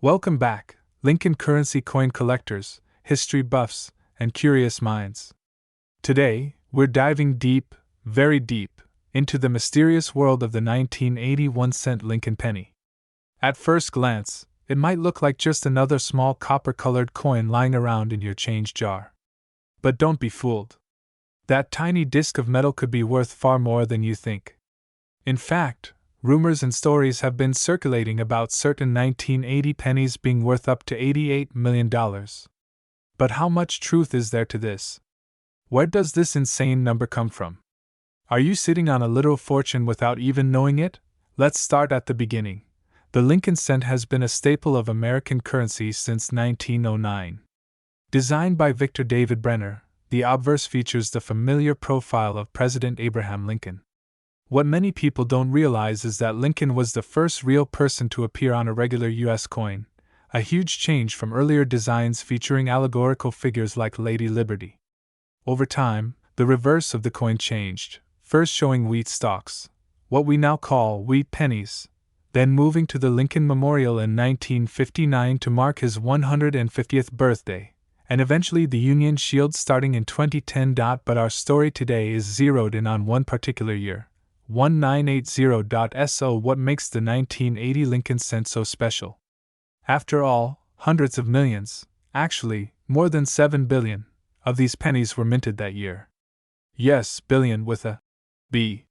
Welcome back, Lincoln currency coin collectors, history buffs, and curious minds. Today, we're diving deep, very deep, into the mysterious world of the 1981-cent Lincoln penny. At first glance, it might look like just another small copper-colored coin lying around in your change jar. But don't be fooled. That tiny disc of metal could be worth far more than you think. In fact, rumors and stories have been circulating about certain 1980 pennies being worth up to $88 million. But how much truth is there to this? Where does this insane number come from? Are you sitting on a literal fortune without even knowing it? Let's start at the beginning. The Lincoln cent has been a staple of American currency since 1909. Designed by Victor David Brenner, the obverse features the familiar profile of President Abraham Lincoln. What many people don't realize is that Lincoln was the first real person to appear on a regular U.S. coin, a huge change from earlier designs featuring allegorical figures like Lady Liberty. Over time, the reverse of the coin changed, first showing wheat stalks, what we now call wheat pennies, then moving to the Lincoln Memorial in 1959 to mark his 150th birthday, and eventually the Union Shield starting in 2010. But our story today is zeroed in on one particular year, 1980. What makes the 1980 Lincoln cent so special? After all, hundreds of millions, actually, more than 7 billion, of these pennies were minted that year. Yes, billion with a B.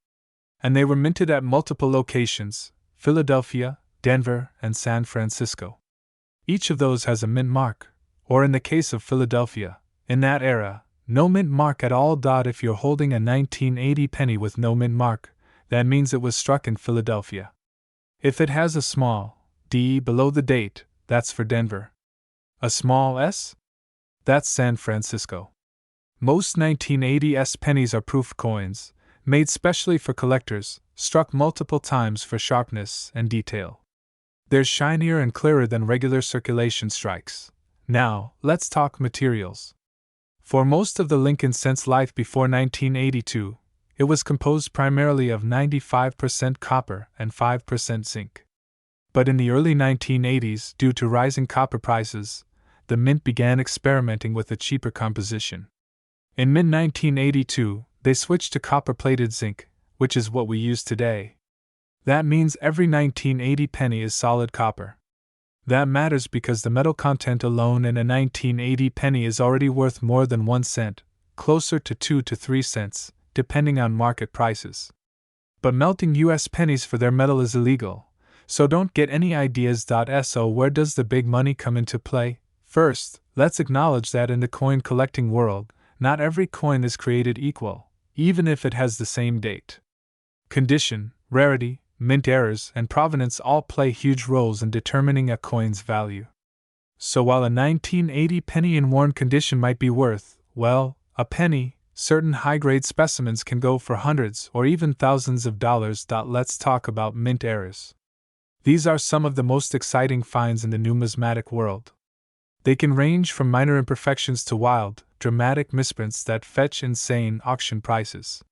And they were minted at multiple locations: Philadelphia, Denver, and San Francisco. Each of those has a mint mark, or in the case of Philadelphia, in that era, no mint mark at all. If you're holding a 1980 penny with no mint mark, that means it was struck in Philadelphia. If it has a small d below the date, that's for Denver. A small s? That's San Francisco. Most 1980s pennies are proof coins, made specially for collectors, struck multiple times for sharpness and detail. They're shinier and clearer than regular circulation strikes. Now, let's talk materials. For most of the Lincoln cent's life before 1982, it was composed primarily of 95% copper and 5% zinc. But in the early 1980s, due to rising copper prices, the mint began experimenting with a cheaper composition. In mid-1982, they switched to copper-plated zinc, which is what we use today. That means every 1980 penny is solid copper. That matters because the metal content alone in a 1980 penny is already worth more than 1 cent, closer to 2 to 3 cents, depending on market prices. But melting US pennies for their metal is illegal, so don't get any ideas. So where does the big money come into play? First, let's acknowledge that in the coin collecting world, not every coin is created equal, even if it has the same date. Condition, rarity, mint errors, and provenance all play huge roles in determining a coin's value. So while a 1980 penny in worn condition might be worth, well, a penny, certain high-grade specimens can go for hundreds or even thousands of dollars. Let's talk about mint errors. These are some of the most exciting finds in the numismatic world. They can range from minor imperfections to wild, dramatic misprints that fetch insane auction prices.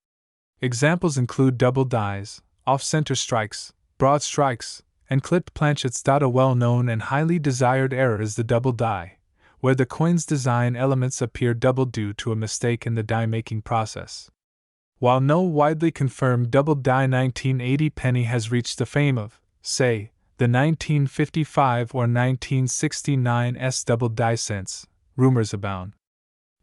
Examples include double dies, off-center strikes, broad strikes, and clipped planchets. A well-known and highly desired error is the double die, where the coin's design elements appear double due to a mistake in the die-making process. While no widely confirmed double die 1980 penny has reached the fame of, say, the 1955 or 1969's double die cents, rumors abound.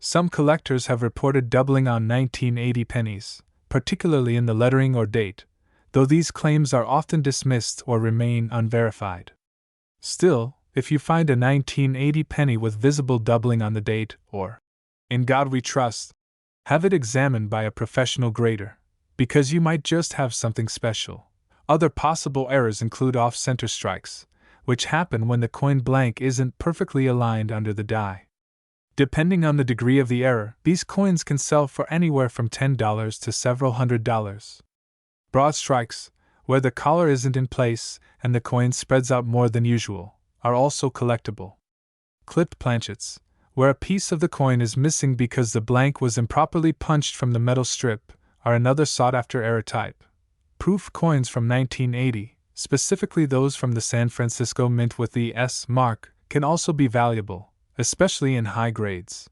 Some collectors have reported doubling on 1980 pennies, particularly in the lettering or date, though these claims are often dismissed or remain unverified. Still, if you find a 1980 penny with visible doubling on the date, or "In God We Trust," have it examined by a professional grader, because you might just have something special. Other possible errors include off-center strikes, which happen when the coin blank isn't perfectly aligned under the die. Depending on the degree of the error, these coins can sell for anywhere from $10 to several $100s. Broad strikes, where the collar isn't in place and the coin spreads out more than usual, are also collectible. Clipped planchets, where a piece of the coin is missing because the blank was improperly punched from the metal strip, are another sought-after error type. Proof coins from 1980, specifically those from the San Francisco Mint with the S mark, can also be valuable, especially in high grades.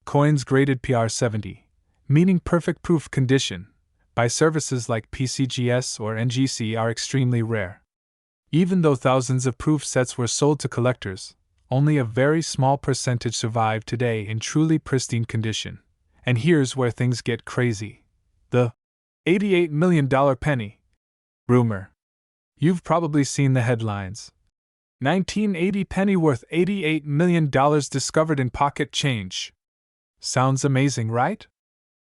Coins graded PR70, meaning perfect proof condition, by services like PCGS or NGC are extremely rare. Even though thousands of proof sets were sold to collectors, only a very small percentage survive today in truly pristine condition. And here's where things get crazy. The $88 million penny rumor. You've probably seen the headlines. 1980 penny worth $88 million discovered in pocket change. Sounds amazing, right?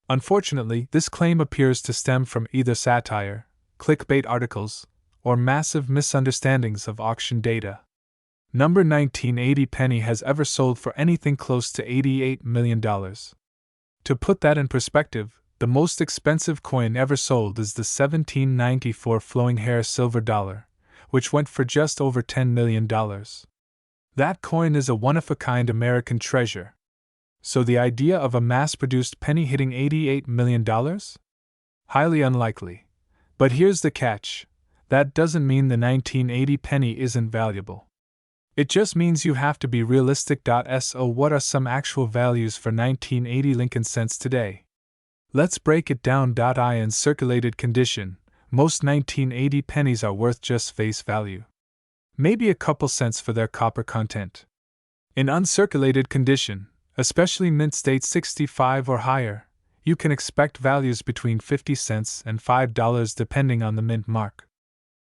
Unfortunately, this claim appears to stem from either satire, clickbait articles, or massive misunderstandings of auction data. Number 1980 penny has ever sold for anything close to $88 million. To put that in perspective, the most expensive coin ever sold is the 1794 flowing hair silver dollar, which went for just over $10 million. That coin is a one-of-a-kind American treasure. So the idea of a mass-produced penny hitting $88 million? Highly unlikely. But here's the catch. That doesn't mean the 1980 penny isn't valuable. It just means you have to be realistic. So what are some actual values for 1980 Lincoln cents today? Let's break it down. In circulated condition, most 1980 pennies are worth just face value. Maybe a couple cents for their copper content. In uncirculated condition, especially mint state 65 or higher, you can expect values between 50 cents and $5 depending on the mint mark.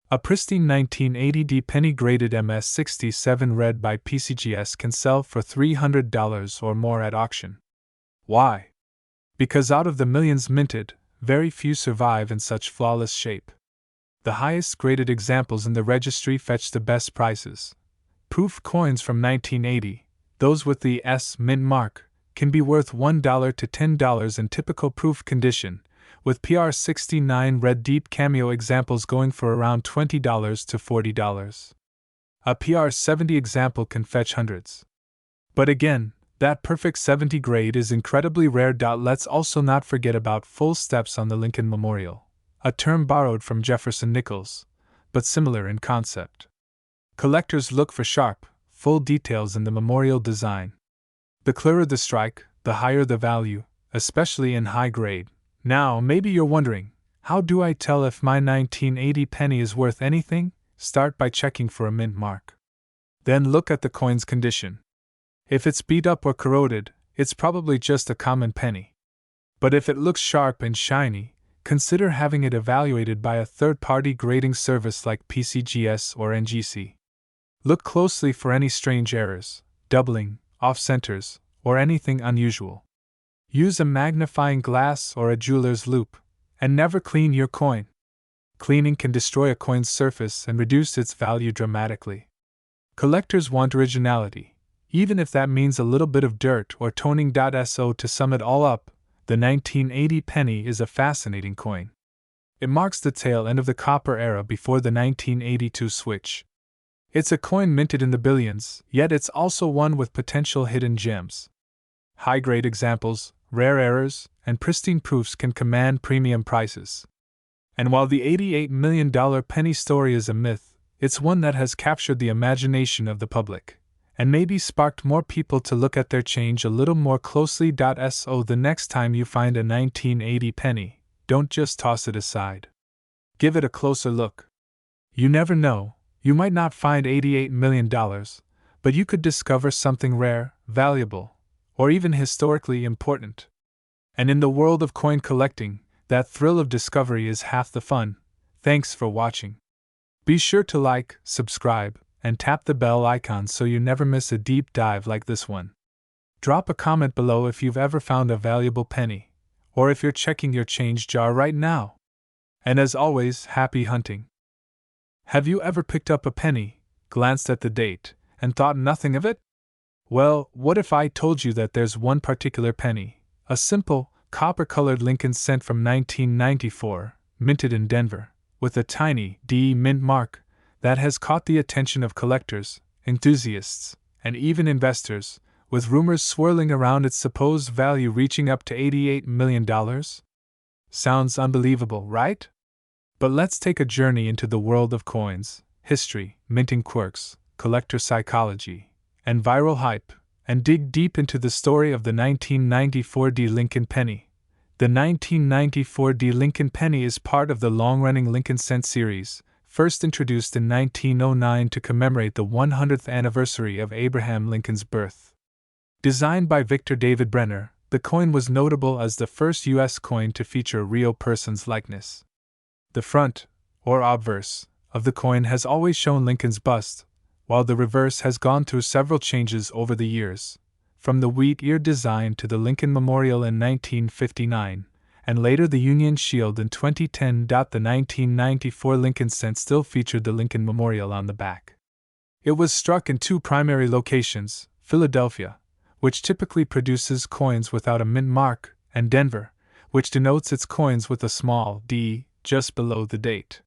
A pristine 1980 penny graded MS67 read by PCGS can sell for $300 or more at auction. Why? Because out of the millions minted, very few survive in such flawless shape. The highest graded examples in the registry fetch the best prices. Proof coins from 1980, those with the S mint mark, can be worth $1 to $10 in typical proof condition, with PR69 red deep cameo examples going for around $20 to $40. A PR70 example can fetch hundreds. But again, that perfect 70 grade is incredibly rare. Let's also not forget about full steps on the Lincoln Memorial, a term borrowed from Jefferson Nichols, but similar in concept. Collectors look for sharp, full details in the memorial design. The clearer the strike, the higher the value, especially in high grade. Now, maybe you're wondering, how do I tell if my 1980 penny is worth anything? Start by checking for a mint mark. Then look at the coin's condition. If it's beat up or corroded, it's probably just a common penny. But if it looks sharp and shiny, consider having it evaluated by a third-party grading service like PCGS or NGC. Look closely for any strange errors, doubling, off-centers, or anything unusual. Use a magnifying glass or a jeweler's loupe, and never clean your coin. Cleaning can destroy a coin's surface and reduce its value dramatically. Collectors want originality, even if that means a little bit of dirt or toning. So to sum it all up, the 1980 penny is a fascinating coin. It marks the tail end of the copper era before the 1982 switch. It's a coin minted in the billions, yet it's also one with potential hidden gems. High-grade examples, rare errors, and pristine proofs can command premium prices. And while the $88 million penny story is a myth, it's one that has captured the imagination of the public, and maybe sparked more people to look at their change a little more closely. So the next time you find a 1980 penny, don't just toss it aside. Give it a closer look. You never know, you might not find $88 million, but you could discover something rare, valuable, or even historically important. And in the world of coin collecting, that thrill of discovery is half the fun. Thanks for watching. Be sure to like, subscribe, and tap the bell icon so you never miss a deep dive like this one. Drop a comment below if you've ever found a valuable penny, or if you're checking your change jar right now. And as always, happy hunting. Have you ever picked up a penny, glanced at the date, and thought nothing of it? Well, what if I told you that there's one particular penny, a simple, copper-colored Lincoln cent from 1994, minted in Denver, with a tiny D mint mark, that has caught the attention of collectors, enthusiasts, and even investors, with rumors swirling around its supposed value reaching up to $88 million? Sounds unbelievable, right? But let's take a journey into the world of coins, history, minting quirks, collector psychology, and viral hype, and dig deep into the story of the 1994 D. Lincoln penny. The 1994 D. Lincoln penny is part of the long-running Lincoln cent series, first introduced in 1909 to commemorate the 100th anniversary of Abraham Lincoln's birth. Designed by Victor David Brenner, the coin was notable as the first U.S. coin to feature a real person's likeness. The front, or obverse, of the coin has always shown Lincoln's bust, while the reverse has gone through several changes over the years, from the wheat-ear design to the Lincoln Memorial in 1959, and later the Union Shield in 2010. The 1994 Lincoln cent still featured the Lincoln Memorial on the back. It was struck in two primary locations, Philadelphia, which typically produces coins without a mint mark, and Denver, which denotes its coins with a small d just below the date.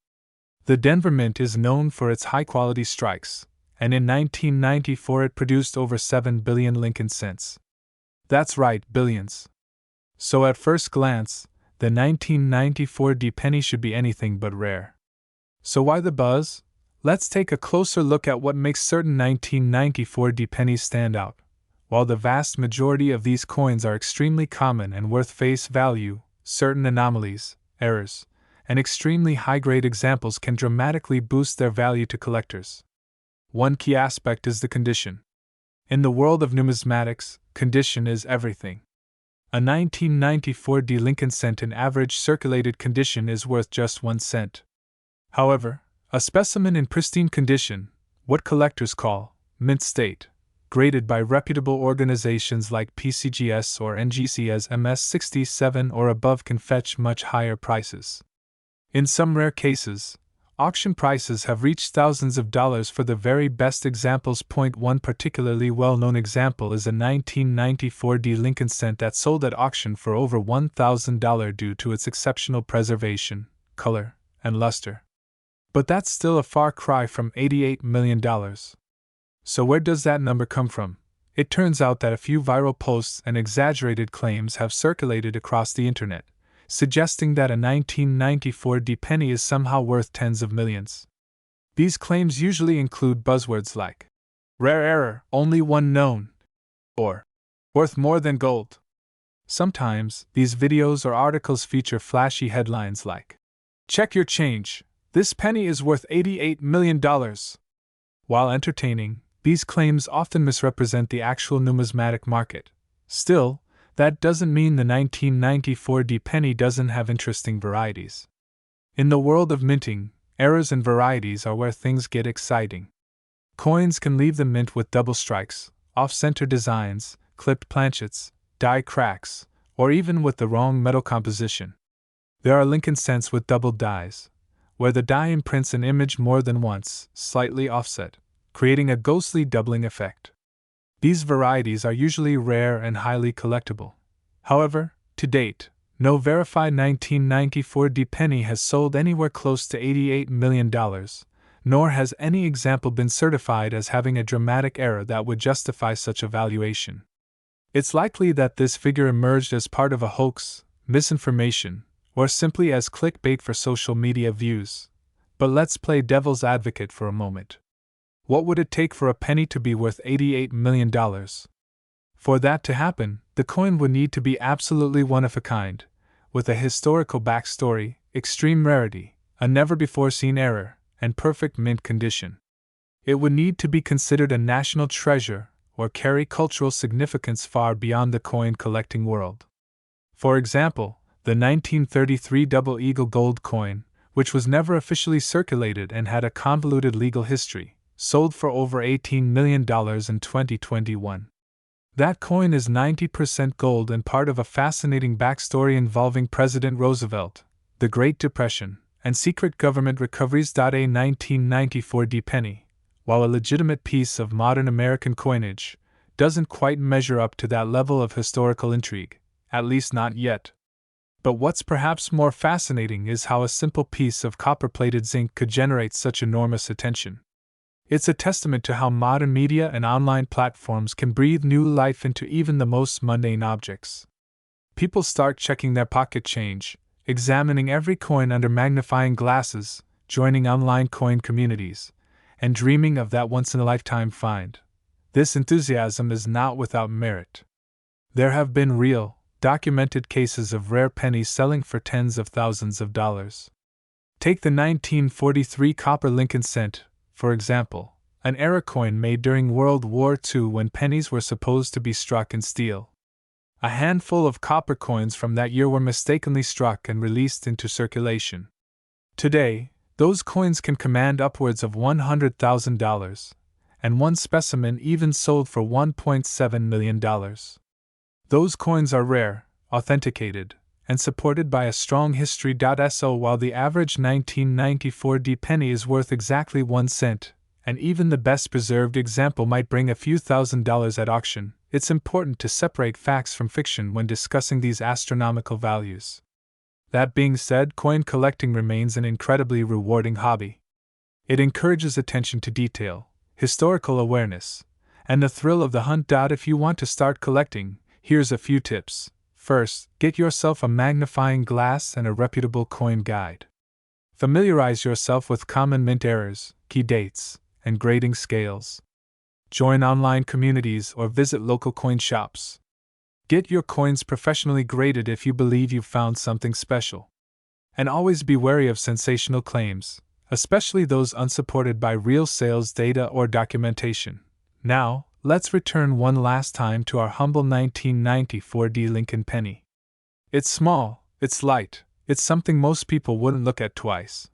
The Denver Mint is known for its high-quality strikes, and in 1994 it produced over 7 billion Lincoln cents. That's right, billions. So at first glance, the 1994 D penny should be anything but rare. So why the buzz? Let's take a closer look at what makes certain 1994 D pennies stand out. While the vast majority of these coins are extremely common and worth face value, certain anomalies, errors, and extremely high-grade examples can dramatically boost their value to collectors. One key aspect is the condition. In the world of numismatics, condition is everything. A 1994 D. Lincoln cent in average circulated condition is worth just 1 cent. However, a specimen in pristine condition, what collectors call mint state, graded by reputable organizations like PCGS or NGC as MS67 or above, can fetch much higher prices. In some rare cases, auction prices have reached thousands of dollars for the very best examples. One particularly well-known example is a 1994 D. Lincoln cent that sold at auction for over $1,000 due to its exceptional preservation, color, and luster. But that's still a far cry from $88 million. So where does that number come from? It turns out that a few viral posts and exaggerated claims have circulated across the internet, suggesting that a 1994 D penny is somehow worth tens of millions. These claims usually include buzzwords like rare error, only one known, or worth more than gold. Sometimes, these videos or articles feature flashy headlines like, "Check your change, this penny is worth $88 million." While entertaining, these claims often misrepresent the actual numismatic market. Still, that doesn't mean the 1994 D penny doesn't have interesting varieties. In the world of minting, errors and varieties are where things get exciting. Coins can leave the mint with double strikes, off-center designs, clipped planchets, die cracks, or even with the wrong metal composition. There are Lincoln cents with doubled dies, where the die imprints an image more than once, slightly offset, creating a ghostly doubling effect. These varieties are usually rare and highly collectible. However, to date, no verified 1994 D penny has sold anywhere close to $88 million, nor has any example been certified as having a dramatic error that would justify such a valuation. It's likely that this figure emerged as part of a hoax, misinformation, or simply as clickbait for social media views. But let's play devil's advocate for a moment. What would it take for a penny to be worth $88 million? For that to happen, the coin would need to be absolutely one of a kind, with a historical backstory, extreme rarity, a never-before-seen error, and perfect mint condition. It would need to be considered a national treasure or carry cultural significance far beyond the coin collecting world. For example, the 1933 Double Eagle gold coin, which was never officially circulated and had a convoluted legal history, sold for over $18 million in 2021. That coin is 90% gold and part of a fascinating backstory involving President Roosevelt, the Great Depression, and secret government recoveries. A 1994 D penny, while a legitimate piece of modern American coinage, doesn't quite measure up to that level of historical intrigue, at least not yet. But what's perhaps more fascinating is how a simple piece of copper-plated zinc could generate such enormous attention. It's a testament to how modern media and online platforms can breathe new life into even the most mundane objects. People start checking their pocket change, examining every coin under magnifying glasses, joining online coin communities, and dreaming of that once-in-a-lifetime find. This enthusiasm is not without merit. There have been real, documented cases of rare pennies selling for tens of thousands of dollars. Take the 1943 copper Lincoln cent, for example, an era coin made during World War II when pennies were supposed to be struck in steel. A handful of copper coins from that year were mistakenly struck and released into circulation. Today, those coins can command upwards of $100,000, and one specimen even sold for $1.7 million. Those coins are rare, authenticated, and supported by a strong history. So while the average 1994 D penny is worth exactly 1 cent, and even the best preserved example might bring a few $1,000s at auction, it's important to separate facts from fiction when discussing these astronomical values. That being said, coin collecting remains an incredibly rewarding hobby. It encourages attention to detail, historical awareness, and the thrill of the hunt. If you want to start collecting, here's a few tips. First, get yourself a magnifying glass and a reputable coin guide. Familiarize yourself with common mint errors, key dates, and grading scales. Join online communities or visit local coin shops. Get your coins professionally graded if you believe you've found something special. And always be wary of sensational claims, especially those unsupported by real sales data or documentation. Now, let's return one last time to our humble 1994 D Lincoln penny. It's small, it's light, it's something most people wouldn't look at twice.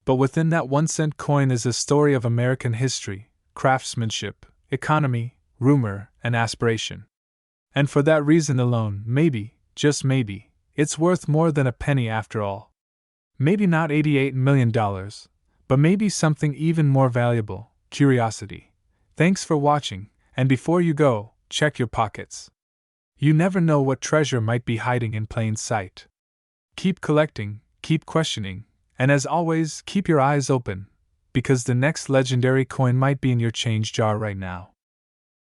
But within that 1 cent coin is a story of American history, craftsmanship, economy, rumor, and aspiration. And for that reason alone, maybe, just maybe, it's worth more than a penny after all. Maybe not $88 million, but maybe something even more valuable: curiosity. Thanks for watching, and before you go, check your pockets. You never know what treasure might be hiding in plain sight. Keep collecting, keep questioning, and as always, keep your eyes open, because the next legendary coin might be in your change jar right now.